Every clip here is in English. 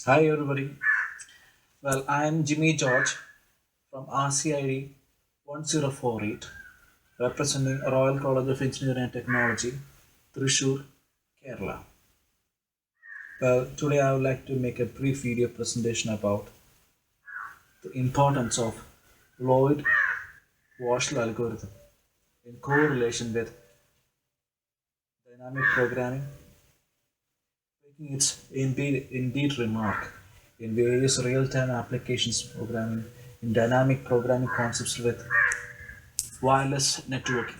Hi everybody. Well, I am Jimmy George from RCID 1048, representing Royal College of Engineering and Technology, Thrissur, Kerala. Well, today I would like to make a brief video presentation about the importance of Floyd Warshall algorithm in correlation with dynamic programming, making its indeed remark in various real-time applications programming in dynamic programming concepts with wireless networking.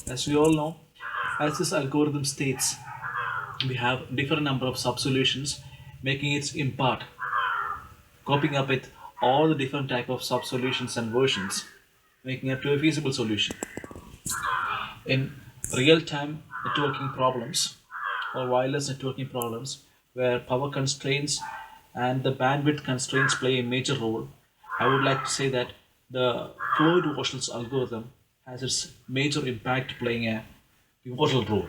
As we all know, as this algorithm states, we have different number of sub-solutions, making it in part coping up with all the different type of sub-solutions and versions, making up to a feasible solution. In real-time networking problems or wireless networking problems where power constraints and the bandwidth constraints play a major role, I would like to say that the Floyd-Warshall's algorithm has its major impact playing a pivotal role.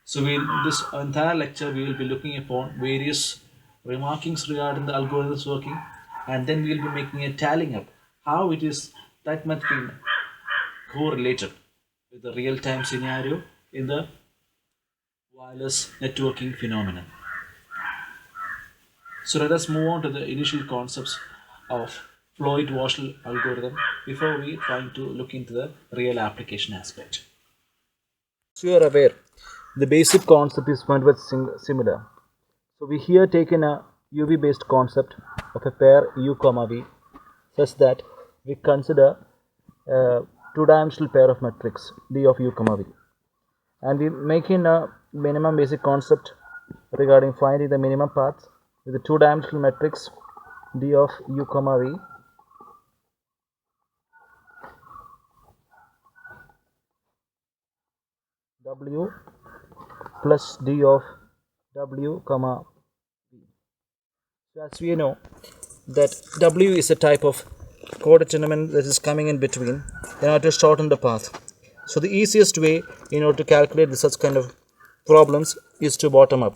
So in this entire lecture we will be looking upon various remarkings regarding the algorithm's working, and then we will be making a tallying up how it is that much been correlated with the real-time scenario in the wireless networking phenomenon. So let us move on to the initial concepts of Floyd-Warshall algorithm before we try to look into the real application aspect. So you are aware, the basic concept is somewhat similar. So we here taken a UV based concept of a pair U comma V such that we consider a two-dimensional pair of matrix D of U comma V, and we making a minimum basic concept regarding finding the minimum path with the two-dimensional matrix D of U comma V W plus D of W comma V. So as we know that W is a type of codeterminant that is coming in between in order to shorten the path. So the easiest way in order to calculate such kind of problems is to bottom up.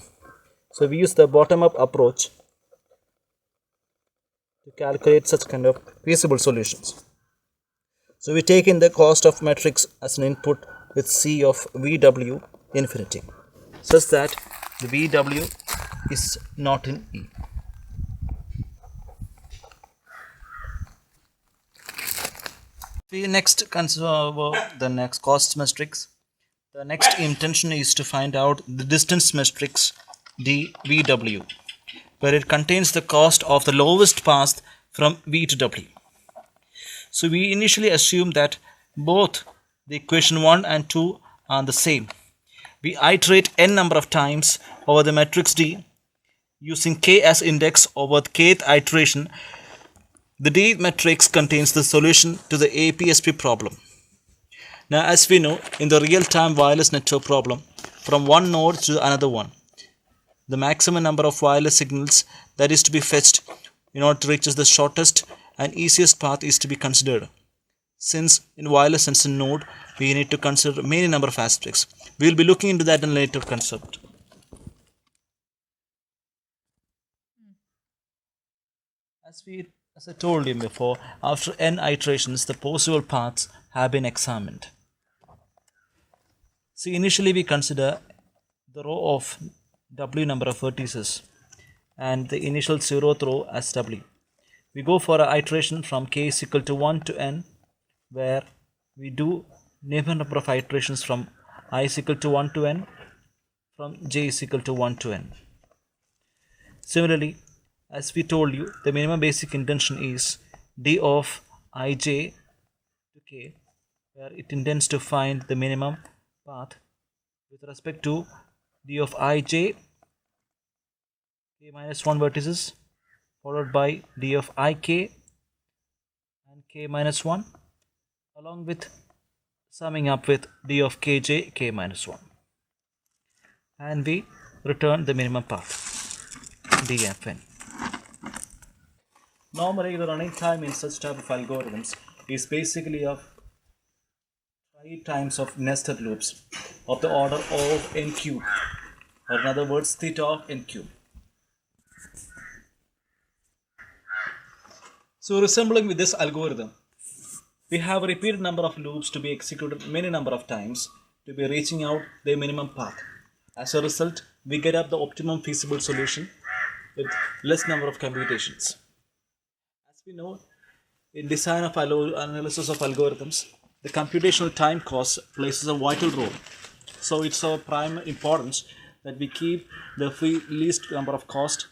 So we use the bottom up approach to calculate such kind of feasible solutions. So we take in the cost of matrix as an input with C of VW infinity, such that the VW is not in E. We next consider the next cost matrix. The next intention is to find out the distance matrix dVW, where it contains the cost of the lowest path from V to W. So we initially assume that both the equation 1 and 2 are the same. We iterate n number of times over the matrix D using k as index over the kth iteration. The D matrix contains the solution to the APSP problem. Now, as we know, in the real-time wireless network problem, from one node to another one, the maximum number of wireless signals that is to be fetched in order to reach the shortest and easiest path is to be considered. Since in wireless sensor node, we need to consider many number of aspects. We will be looking into that in a later concept. As I told you before, after n iterations, the possible paths have been examined. See, initially we consider the row of W number of vertices and the initial zeroth row as W. We go for an iteration from k is equal to 1 to n, where we do number of iterations from I is equal to 1 to n, from j is equal to 1 to n. Similarly, as we told you, the minimum basic intention is d of ij to k, where it intends to find the minimum path with respect to d of ij, k minus 1 vertices, followed by d of ik and k minus 1, along with summing up with d of kj, k minus 1. And we return the minimum path, dfn. Normally, the running time in such type of algorithms is basically of 5 times of nested loops of the order of n cube, or in other words, theta of n cube. So resembling with this algorithm, we have a repeated number of loops to be executed many number of times to be reaching out the minimum path. As a result, we get up the optimum feasible solution with less number of computations. As we know, in design of analysis of algorithms, the computational time cost plays a vital role. So it's of prime importance that we keep the least number of cost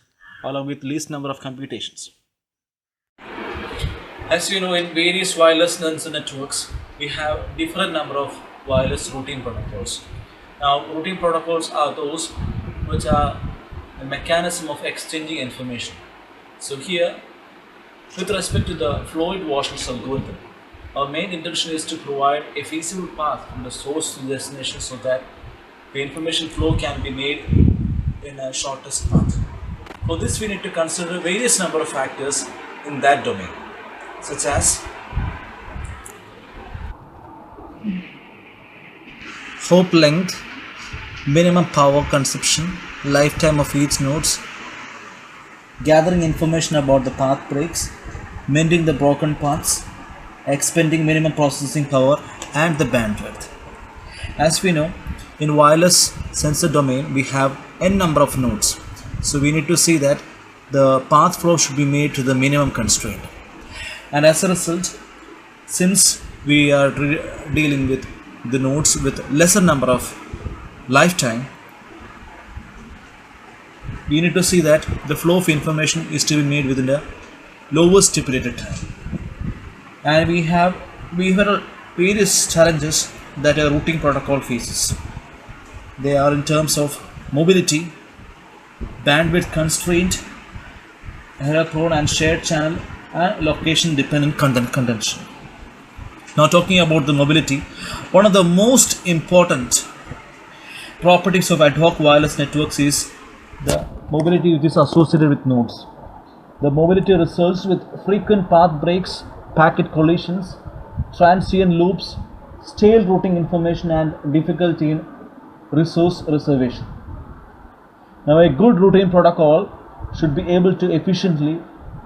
along with least number of computations. As you know, in various wireless networks, we have different number of wireless routing protocols. Now, routing protocols are those which are a mechanism of exchanging information. So here, with respect to the FLOYD-WARSHALL algorithm, our main intention is to provide a feasible path from the source to the destination so that the information flow can be made in a shortest path. For this, we need to consider various number of factors in that domain, such as hop length, minimum power consumption, lifetime of each nodes, gathering information about the path breaks, mending the broken paths, expending minimum processing power, and the bandwidth. As we know, in wireless sensor domain, we have n number of nodes. So we need to see that the path flow should be made to the minimum constraint. And as a result, since we are dealing with the nodes with lesser number of lifetime, we need to see that the flow of information is to be made within the lowest stipulated time. And we have various challenges that a routing protocol faces. They are in terms of mobility, bandwidth constraint, error prone and shared channel, and location dependent contention. Now, talking about the mobility, one of the most important properties of ad hoc wireless networks is the mobility which is associated with nodes. The mobility results with frequent path breaks, packet collisions, transient loops, stale routing information, and difficulty in resource reservation. Now, a good routing protocol should be able to efficiently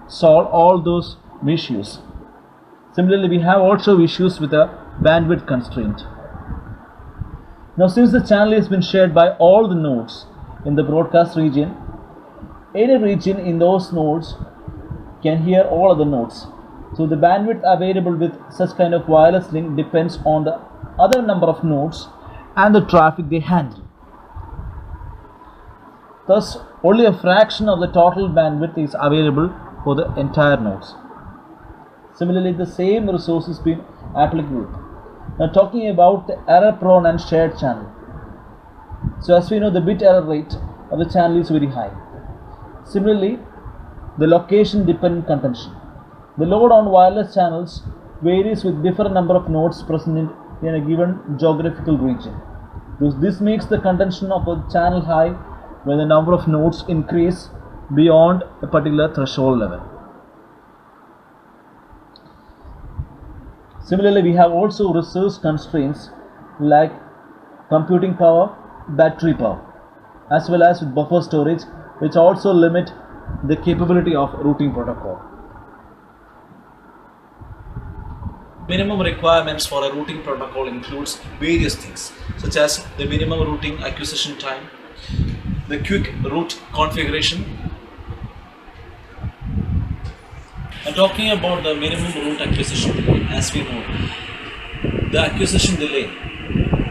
solve all those issues. Similarly, we have also issues with a bandwidth constraint. Now, since the channel has been shared by all the nodes in the broadcast region, any region in those nodes can hear all other nodes. So the bandwidth available with such kind of wireless link depends on the other number of nodes and the traffic they handle. Thus, only a fraction of the total bandwidth is available for the entire nodes. Similarly, the same resource is being applicable. Now, talking about the error prone and shared channel. So, as we know, the bit error rate of the channel is very high. Similarly, the location dependent contention. The load on wireless channels varies with different number of nodes present in a given geographical region. This makes the contention of a channel high when the number of nodes increase beyond a particular threshold level. Similarly, we have also resource constraints like computing power, battery power, as well as with buffer storage, which also limit the capability of routing protocol. Minimum requirements for a routing protocol includes various things, such as the minimum routing acquisition time, the quick route configuration. And talking about the minimum route acquisition delay, as we know, the acquisition delay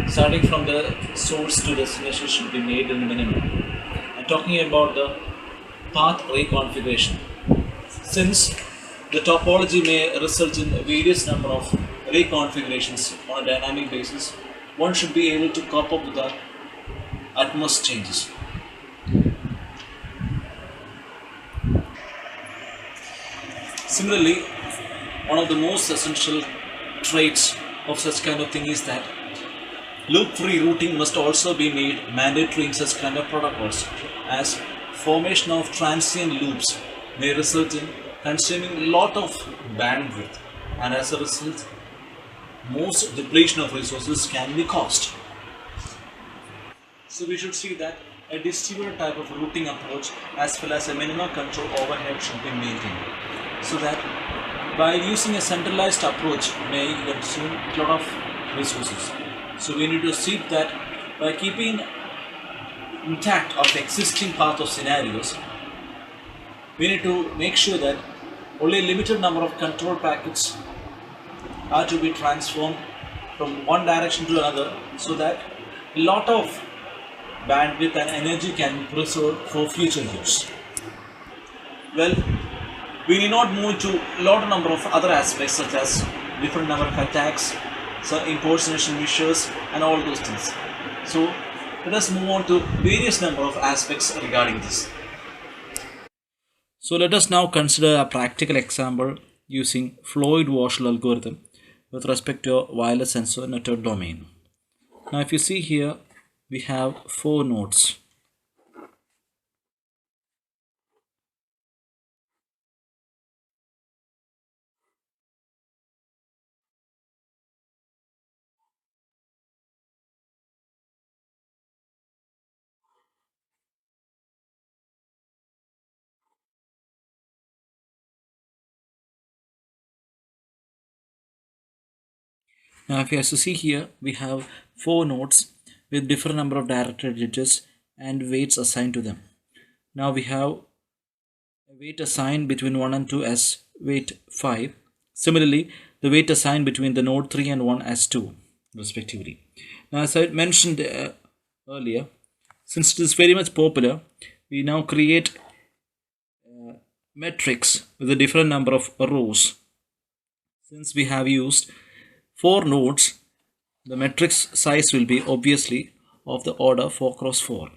starting from the source to destination should be made in the minimum. And talking about the path reconfiguration, since the topology may result in various number of reconfigurations on a dynamic basis, one should be able to cope up with the utmost changes. Similarly, one of the most essential traits of such kind of thing is that loop-free routing must also be made mandatory in such kind of protocols, as formation of transient loops may result in consuming a lot of bandwidth, and as a result, most depletion of resources can be caused. So we should see that a distributed type of routing approach as well as a minimum control overhead should be maintained, so that by using a centralized approach may consume a lot of resources. So we need to see that by keeping intact of existing path of scenarios, we need to make sure that only a limited number of control packets are to be transformed from one direction to another, so that a lot of bandwidth and energy can be preserved for future use. Well, we need not move to a lot number of other aspects, such as different number of attacks, some impersonation measures, and all those things. So let us move on to various number of aspects regarding this. So let us now consider a practical example using FLOYD-WARSHALL algorithm with respect to a wireless sensor network domain. Now if you see here, we have 4 nodes. Now if you see here, we have 4 nodes with different number of directed edges and weights assigned to them. Now we have a weight assigned between 1 and 2 as weight 5. Similarly, the weight assigned between the node 3 and 1 as 2 respectively. Now as I mentioned earlier, since it is very much popular, we now create matrix with a different number of rows. Since we have used 4 nodes, the matrix size will be obviously of the order 4 cross 4.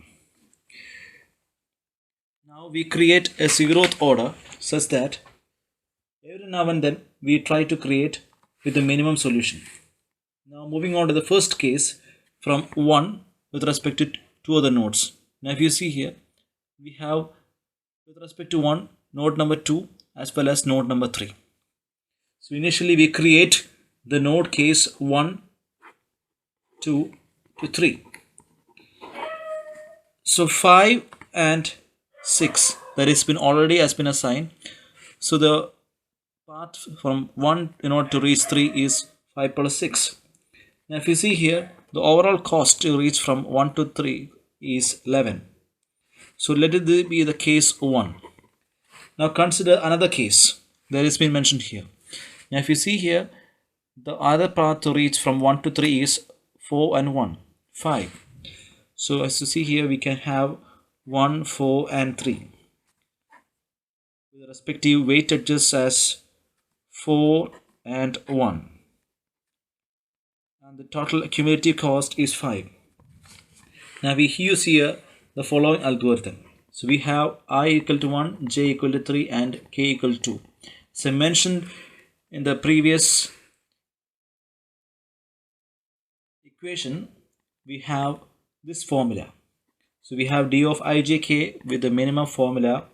Now we create a 0th order such that every now and then we try to create with the minimum solution. Now moving on to the first case from 1 with respect to 2 other nodes. Now if you see here, we have with respect to 1 node number 2 as well as node number 3. So initially we create the node case 1, 2 to 3. So 5 and 6, that has been already has been assigned. So the path from 1 in order to reach 3 is 5 plus 6. Now if you see here, the overall cost to reach from 1 to 3 is 11. So let it be the case 1. Now consider another case that has been mentioned here. Now if you see here, the other path to reach from 1 to 3 is 4 and 1, 5. So as you see here, we can have 1, 4 and 3 with respective weight edges as 4 and 1, and the total cumulative cost is 5. Now we use here the following algorithm. So we have I equal to 1, j equal to 3 and k equal to 2. So mentioned in the previous equation, we have this formula. So we have d of ijk with the minimum formula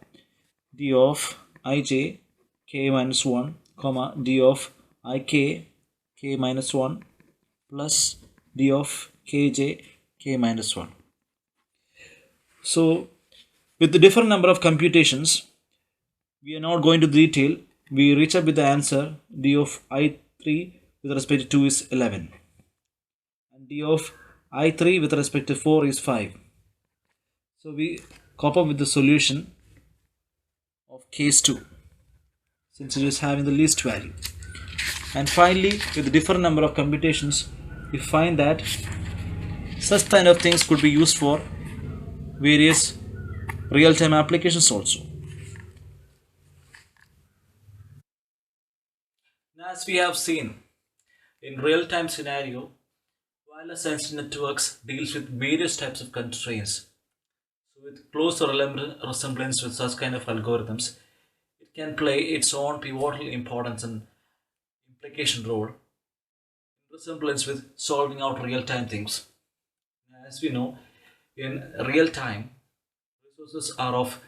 d of ij k minus 1 comma d of ik k minus 1 plus d of kj k minus 1. So with the different number of computations, we are not going to detail. We reach up with the answer d of i3 with respect to 2 is 11 and d of i3 with respect to 4 is 5. So we cope up with the solution of case 2 since it is having the least value. And finally, with the different number of computations, we find that such kind of things could be used for various real-time applications also. Now, as we have seen, in real-time scenario, wireless sensor networks deals with various types of constraints. So with close resemblance with such kind of algorithms, it can play its own pivotal importance and implication role in resemblance with solving out real-time things. As we know, in real time, resources are of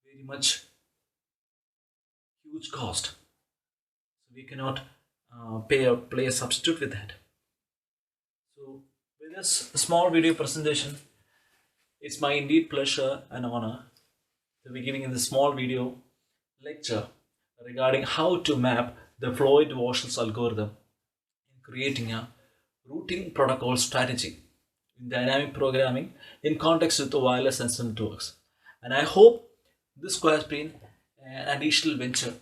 very much huge cost. So we cannot play a substitute with that. So with this small video presentation, it's my indeed pleasure and honor to be giving in this small video lecture regarding how to map the FLOYD WARSHALL algorithm in creating a routing protocol strategy in dynamic programming in context with the wireless sensor networks. And I hope this has been an additional venture,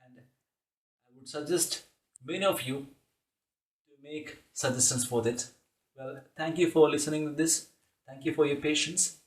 and I would suggest many of you to make suggestions for that. Well, thank you for listening to this. Thank you for your patience.